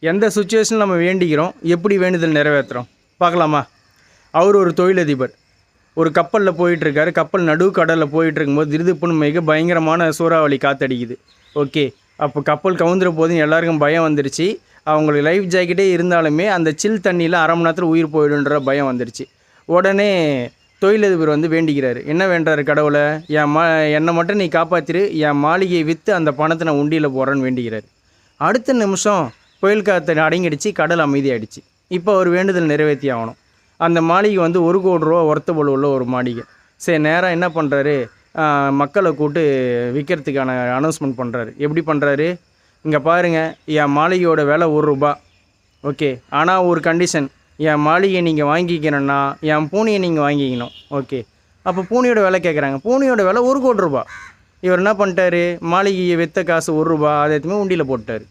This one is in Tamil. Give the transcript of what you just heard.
எந்த சுச்சுவேஷனில் நம்ம வேண்டிக்கிறோம், எப்படி வேண்டுதல் நிறைவேற்றுறோம் பார்க்கலாமா? அவர் ஒரு தொழிலதிபர். ஒரு கப்பலில் போயிட்டுருக்காரு. கப்பல் நடுக்கடலில் போயிட்டுருக்கும்போது திடுதிப்புன்னு மிக பயங்கரமான சூறாவளி காற்றடிக்குது. ஓகே, அப்போ கப்பல் கவுந்துற போதும் எல்லாருக்கும் பயம் வந்துருச்சு. அவங்களுக்கு லைஃப் ஜாக்கெட்டே இருந்தாலுமே அந்த சில் தண்ணியில் அரை மணி நேரத்தில் உயிர் போயிடுன்ற பயம் வந்துருச்சு. உடனே தொழிலதிபர் வந்து வேண்டிக்கிறாரு. என்ன வேண்டாரு கடவுளை? என்னை மட்டும் நீ காப்பாற்றிரு, என் மாளிகையை விற்று அந்த பணத்தை நான் உண்டியில் போடுறேன்னு வேண்டிக்கிறாரு. அடுத்த நிமிஷம் புயல் காற்று அடங்கிடுச்சு, கடல் அமைதியாகிடுச்சு. இப்போ அவர் வேண்டுதல் நிறைவேற்றி ஆகணும். அந்த மாளிகை வந்து 1 கோடி ரூபா ஒர்த்தபுள் உள்ள ஒரு மாளிகை. சரி, நேராக என்ன பண்ணுறாரு, மக்களை கூட்டு விற்கிறதுக்கான அனௌன்ஸ்மெண்ட் பண்ணுறாரு. எப்படி பண்ணுறாரு? இங்கே பாருங்கள், என் மாளிகையோட விலை ₹1. ஓகே, ஆனால் ஒரு கண்டிஷன், என் மாளிகையை நீங்கள் வாங்கிக்கணுன்னா என் பூனையை நீங்கள் வாங்கிக்கணும். ஓகே, அப்போ பூனையோட விலை கேட்குறாங்க. பூனையோட விலை ₹1 கோடி. இவர் என்ன பண்ணிட்டாரு, மாளிகையை விற்ற காசு ₹1, அதை எடுத்துமே உண்டியில் போட்டார்.